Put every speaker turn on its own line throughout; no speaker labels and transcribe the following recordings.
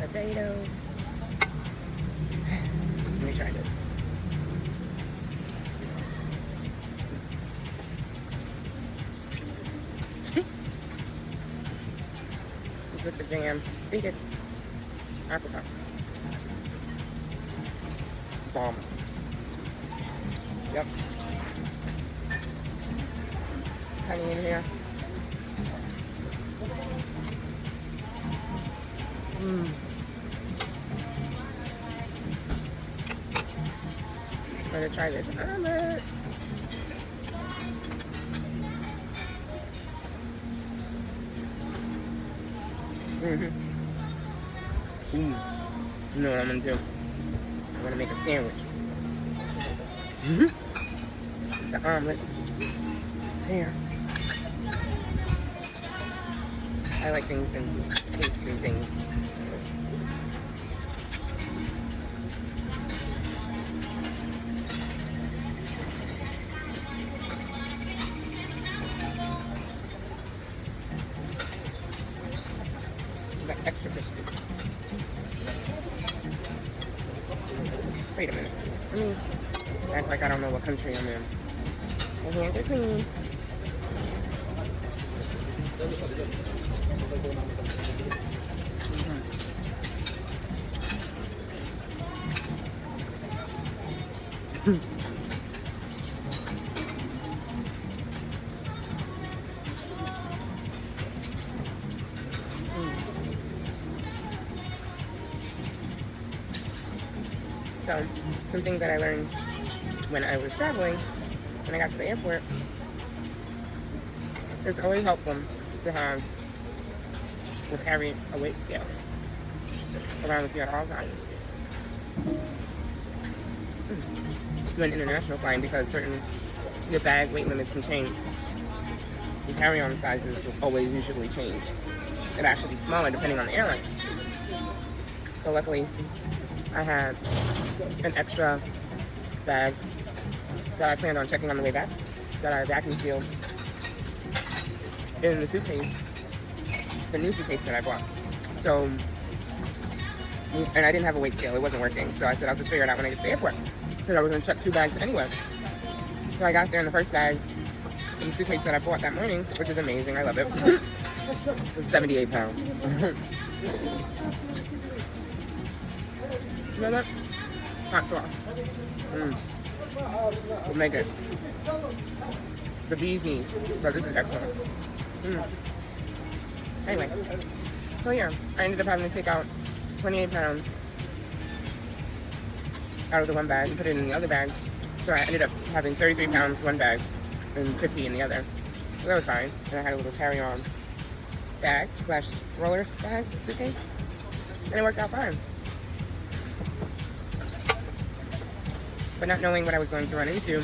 potatoes. Let me try this. With the jam. I think it's apricot. Bomb. Yep. Honey in here. Mmm. I'm gonna try this omelet. Ooh. You know what I'm gonna do? I'm gonna make a sandwich. The omelet. There. I like things and tasting things. Extra crispy. Wait a minute. Let me act like I don't know what country I'm in. My hands are clean. So, some things that I learned when I was traveling, when I got to the airport, it's always helpful to have or carry a weight scale around with you at all times. When international flying, because your bag weight limits can change. Your carry-on sizes will always usually change. It'll actually be smaller depending on the airline. So luckily, I had an extra bag that I planned on checking on the way back that I vacuum sealed in the suitcase, the new suitcase that I bought. So, and I didn't have a weight scale, it wasn't working. So I said, I'll just figure it out when I get to the airport. Because I was going to check 2 bags anyway. So I got there in the first bag, in the suitcase that I bought that morning, which is amazing, I love it. It was 78 pounds. You know that? Hot sauce. We'll make it. The bee's knees. So this is excellent. Anyway. So yeah, I ended up having to take out 28 pounds out of the one bag and put it in the other bag. So I ended up having 33 pounds one bag and 50 in the other. So that was fine. And I had a little carry-on bag / roller bag suitcase. And it worked out fine. But not knowing what I was going to run into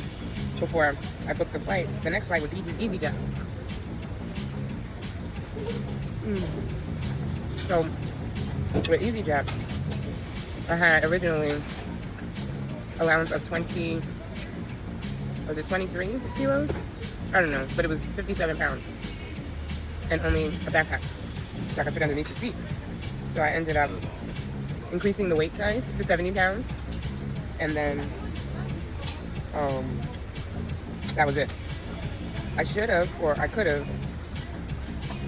before I booked the flight, the next flight was EasyJet. So with EasyJet, I had originally allowance of 23 kilos? I don't know, but it was 57 pounds and only a backpack that I could fit underneath the seat. So I ended up increasing the weight size to 70 pounds and then that was it. I should have, or I could have,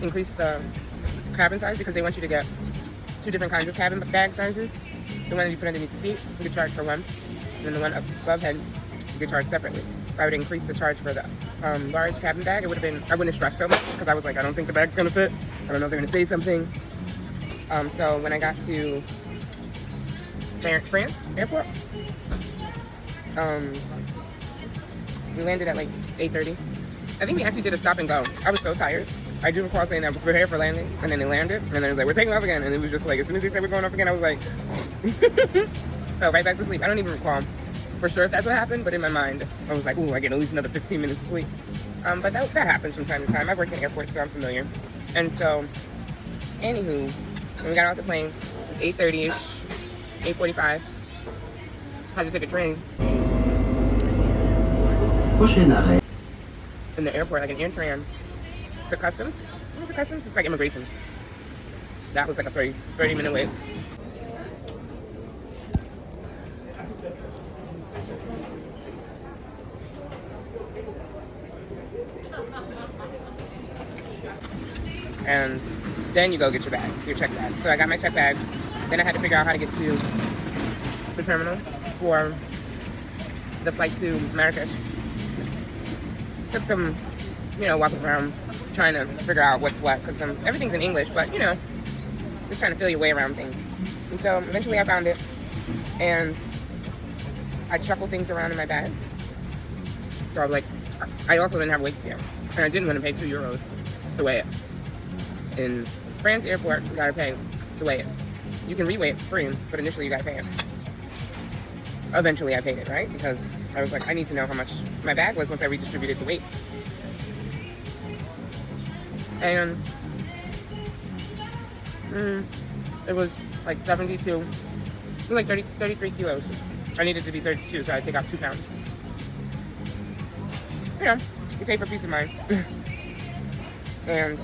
increased the cabin size because they want you to get 2 different kinds of cabin bag sizes. The one that you put underneath the seat, you could charge for one, and then the one above head, you could charge separately. If I would increase the charge for the large cabin bag, it would have been, I wouldn't have stressed so much because I was like, I don't think the bag's gonna fit. I don't know if they're gonna say something. So when I got to France airport, we landed at like 8:30. I think we actually did a stop and go. I was so tired. I do recall saying that we're prepared for landing, and then they landed, and then it was like, we're taking off again, and it was just like, as soon as they said we're going off again, I was like, fell right back to sleep. I don't even recall for sure if that's what happened, but in my mind, I was like, ooh, I get at least another 15 minutes of sleep. But that happens from time to time. I've worked in airports, so I'm familiar. And so, anywho, when we got off the plane, it was 8:30-ish, 8:45. Had to take a train. In the airport, like an Intran to customs. What was it, customs? It's like immigration. That was like a 30-minute wait. and then you go get your bags, your check bag. So I got my check bag. Then I had to figure out how to get to the terminal for the flight to Marrakech. Took some, walking around trying to figure out what's what, because everything's in English, but just trying to feel your way around things. And so eventually I found it, and I shuffled things around in my bag. So I was like, I also didn't have a weight scale, and I didn't want to pay €2 to weigh it. In France airport, you gotta pay to weigh it. You can reweigh it for free, but initially you gotta pay it. Eventually I paid it, right? Because I was like, I need to know how much my bag was once I redistributed the weight. And it was like 72, it was like 33 kilos. I needed to be 32, so I had to take out 2 pounds. You pay for peace of mind. And,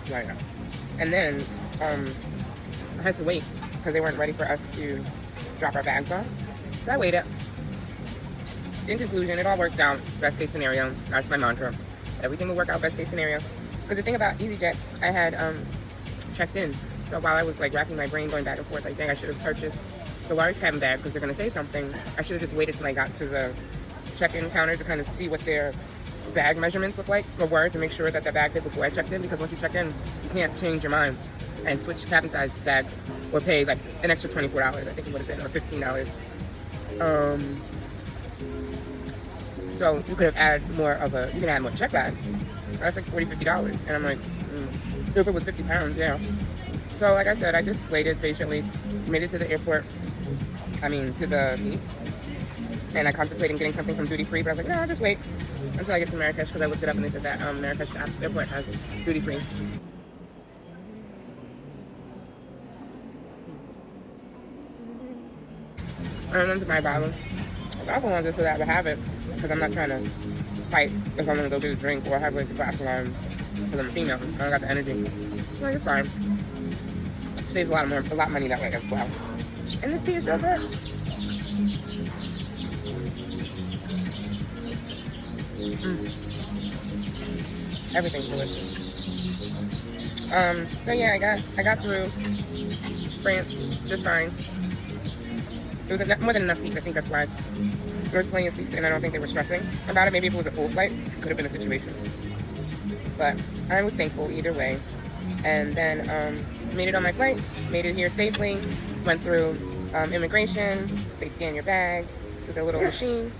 yeah. And then, I had to wait because they weren't ready for us to drop our bags off. So I waited. In conclusion, it all worked out. Best case scenario. That's my mantra. Everything will work out best case scenario. Because the thing about EasyJet, I had checked in. So while I was like racking my brain going back and forth, I think I should have purchased the large cabin bag because they're going to say something. I should have just waited till I got to the check-in counter to kind of see what their bag measurements look like or were, to make sure that the bag fit before I checked in, because once you check in, you can't change your mind and switch cabin size bags or pay like an extra $24, I think it would have been, or $15. So you could have added more of you can add more check bags. That's like $40, $50. And I'm like, if it was 50 pounds, yeah. So like I said, I just waited patiently, made it to the airport, to the meet. And I contemplated getting something from duty free, but I was like, no, I'll just wait until I get to Marrakech, because I looked it up and they said that Marrakech airport has duty free. I went to my bottle. I also wanted just so that I would have it, because I'm not trying to fight if I'm going to go get a drink or have like a glass of wine, because I'm a female. I don't got the energy. So it's fine. Saves a lot of money that way as well. And this tea is so good. Everything's delicious. So yeah, I got through France just fine. There was more than enough seats. I think that's why there was plenty of seats, and I don't think they were stressing about it. Maybe if it was a full flight, it could have been a situation. But I was thankful either way. And then made it on my flight, made it here safely, went through immigration. They scan your bag with a little machine,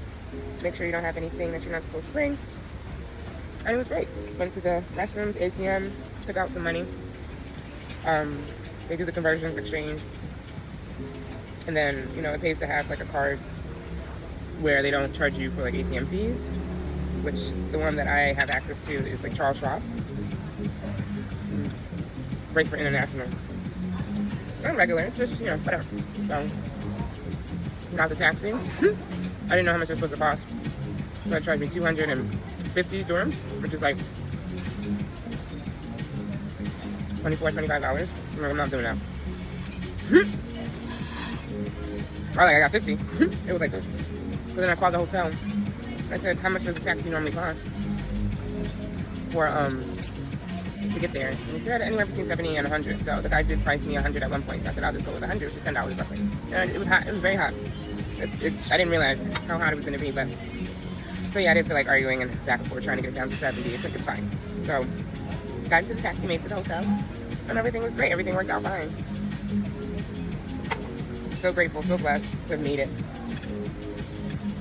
make sure you don't have anything that you're not supposed to bring. And it was great. Went to the restrooms, ATM, took out some money. They do the conversions, exchange. And then, it pays to have like a card where they don't charge you for like ATM fees, which the one that I have access to is like Charles Schwab. Great for international. It's not regular, it's just, whatever. So, got the taxi. I didn't know how much it was supposed to cost. So it charged me 250 dirhams, which is like $24, $25. I'm not doing that. I got 50. It was like this. So then I called the hotel. I said, how much does a taxi normally cost for to get there? And he said anywhere between 70 and 100. So the guy did price me 100 at one point. So I said, I'll just go with 100, which is $10 roughly. And it was hot. It was very hot. I didn't realize how hot it was going to be, but so yeah, I didn't feel like arguing and back and forth trying to get it down to 70. It's like, it's fine. So got into the taxi, made it to the hotel, and everything was great. Everything worked out fine. So grateful, so blessed to have made it.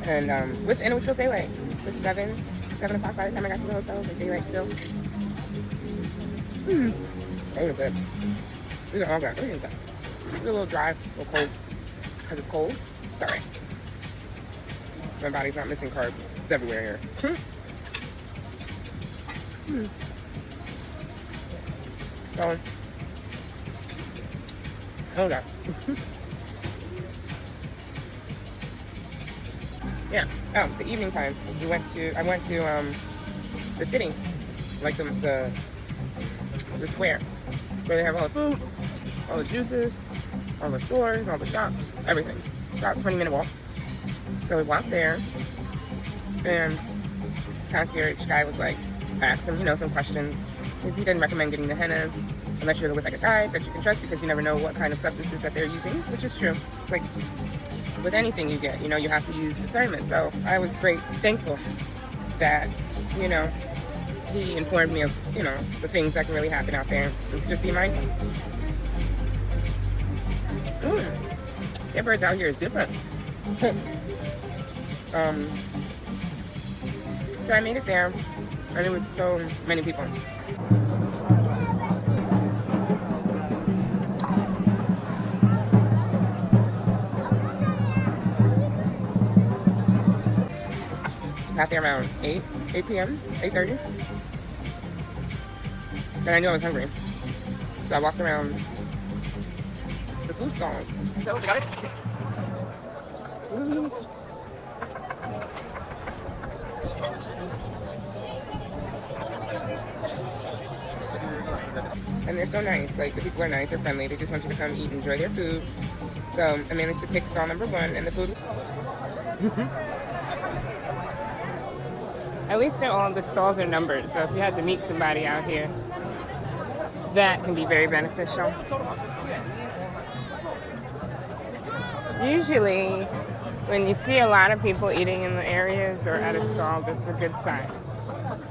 And and it was still daylight. It was 7 o'clock by the time I got to the hotel. It was like daylight still. That was good. These are all good. Everything's good. It's a little dry, a little cold, because it's cold. It's alright. My body's not missing carbs. It's everywhere here. Going. Oh god. Yeah. Oh, the evening time. I went to the city, like the square, where they have all the food, all the juices, all the stores, all the shops, everything. About a 20-minute walk. So we walked there, and concierge guy was like, asked him, you know, some questions. Because he didn't recommend getting the henna unless you're with like a guide that you can trust, because you never know what kind of substances that they're using, which is true. It's like with anything you get, you know, you have to use discernment. So I was thankful that, you know, he informed me of, you know, the things that can really happen out there. And just be mindful. Their birds out here is different. So I made it there, and it was so many people. Got there around 8 p.m., 8:30. And I knew I was hungry. So I walked around the food stalls. So, got it? And they're so nice. Like, the people are nice, they're friendly. They just want you to come eat and enjoy their food. So I managed to pick stall number 1, and the food. At least all the stalls are numbered. So if you had to meet somebody out here, that can be very beneficial. Usually, when you see a lot of people eating in the areas or at a stall, that's a good sign.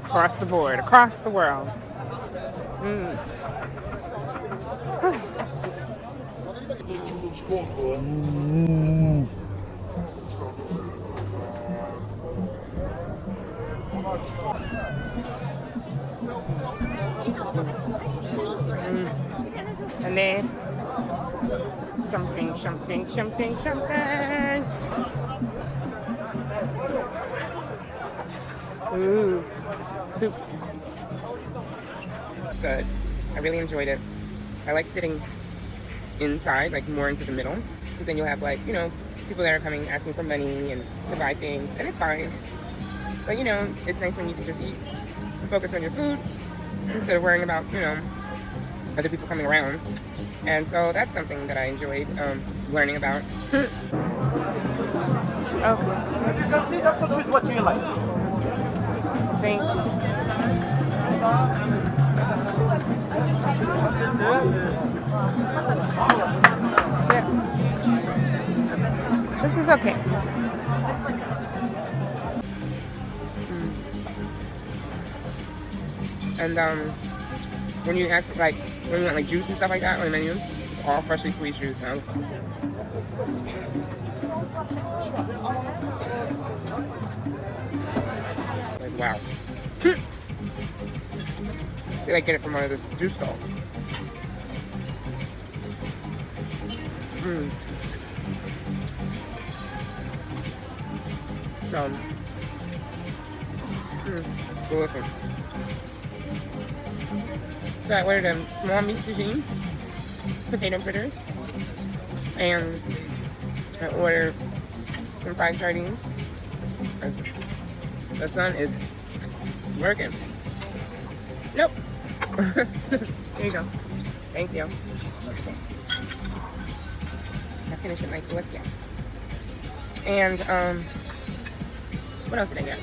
Across the board, across the world. And then something. Ooh, soup. It's good. I really enjoyed it. I like sitting inside, like more into the middle, because then you'll have, like, you know, people that are coming asking for money and to buy things, and it's fine. But, you know, it's nice when you can just eat and focus on your food instead of worrying about, you know, other people coming around. And so that's something that I enjoyed learning about.
You can see after choose what you like.
Thank you. Yeah. This is okay. And when you ask, like, when you want like juice and stuff like that on the menu, all freshly squeezed juice. Like, wow. They like get it from one of this juice stalls. Delicious. So I ordered a small meat tagine, potato fritters, and I ordered some fried sardines. The sun is working. Nope. There you go. Thank you. I finished it like yeah. And what else did I get?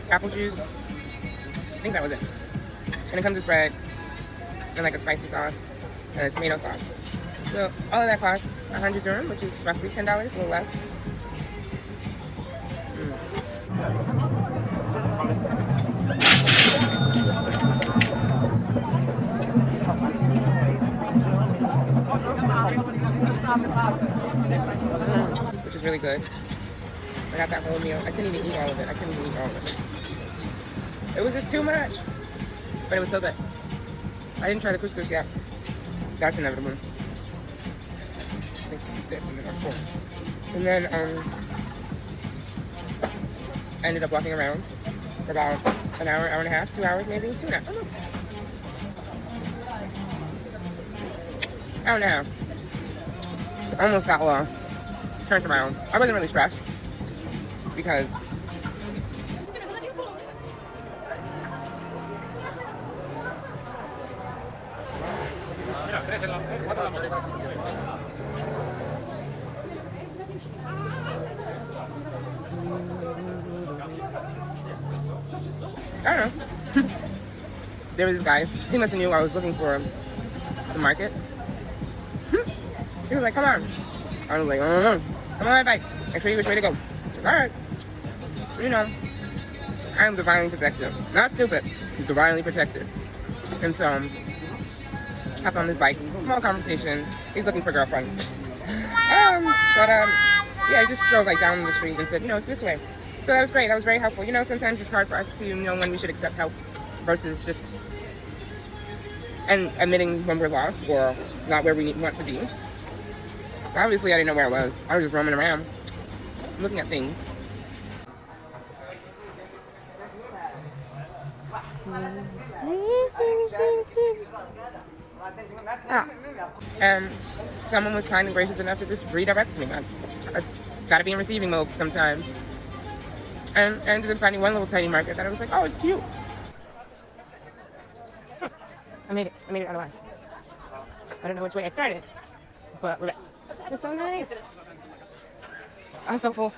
Apple juice. I think that was it. And it comes with bread and like a spicy sauce and a tomato sauce. So all of that costs 100 dirham, which is roughly $10, a little less. Which is really good. I got that whole meal. I couldn't even eat all of it. It was just too much. But it was so good. I didn't try the couscous yet. That's inevitable. And then I ended up walking around for about an hour, hour and a half, 2 hours maybe, 2.5, almost. Hour and a half. Almost got lost. Turned around. I wasn't really stressed because I don't know. There was this guy. He must have knew I was looking for the market. He was like, come on. I was like, come on my bike. I'll show you which way to go. I said, all right. You know, I'm divinely protected. Not stupid. She's divinely protected. And so, hop on this bike. Small conversation. He's looking for a girlfriend. Yeah, he just drove like down the street and said, it's this way. So that was great. That was very helpful. Sometimes it's hard for us to know when we should accept help versus just and admitting when we're lost or not where we want to be. Obviously, I didn't know where I was. I was just roaming around, looking at things. And someone was kind and gracious enough to just redirect me. I gotta be in receiving mode sometimes. And I ended up finding one little tiny market that I was like, oh, it's cute. I made it out of line. I don't know which way I started, but we're back. It's so nice. I'm so full.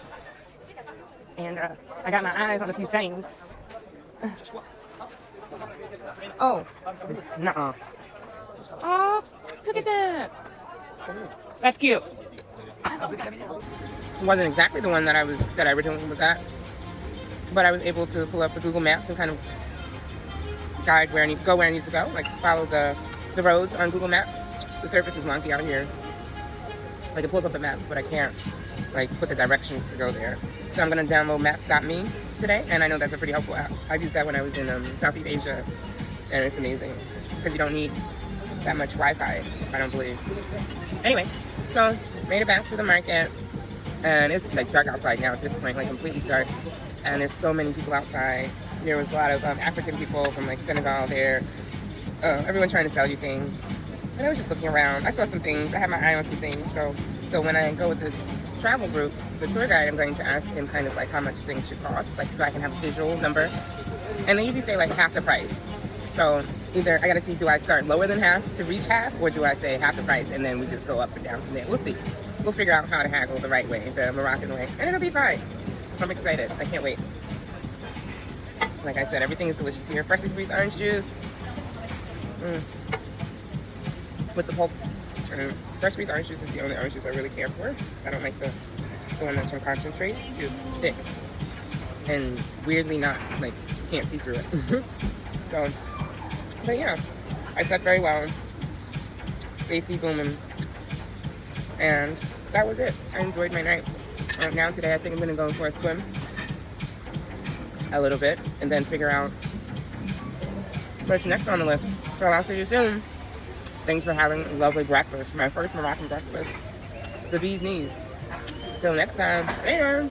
And I got my eyes on a few things. Oh, nuh-uh. Oh, look at that. That's cute. It wasn't exactly the one that I originally was at, but I was able to pull up the Google Maps and kind of guide where I need to go, like follow the roads on Google Maps. The surface is wonky out here. Like it pulls up the maps, but I can't like put the directions to go there. So I'm gonna download Maps.me today, and I know that's a pretty helpful app. I've used that when I was in Southeast Asia, and it's amazing because you don't need that much Wi-Fi, I don't believe. Anyway, so made it back to the market, and it's like dark outside now at this point, like completely dark. And there's so many people outside. There was a lot of African people from like Senegal there. Everyone trying to sell you things. And I was just looking around. I saw some things. I had my eye on some things. So when I go with this travel group, the tour guide, I'm going to ask him kind of like how much things should cost, like so I can have a visual number. And they usually say like half the price. So either I gotta see, do I start lower than half to reach half, or do I say half the price and then we just go up and down from there? We'll see. We'll figure out how to haggle the right way, the Moroccan way, and it'll be fine. I'm excited. I can't wait. Like I said, everything is delicious here. Freshly squeezed orange juice. With the pulp. Fresh squeezed orange juice is the only orange juice I really care for. I don't like the one that's from concentrate. It's too thick. And weirdly not, like, can't see through it. But yeah, I slept very well. AC booming. And that was it. I enjoyed my night. Now today I think I'm going to go for a swim. A little bit. And then figure out what's next on the list. So I'll see you soon. Thanks for having a lovely breakfast. My first Moroccan breakfast. The bee's knees. Till next time. Later.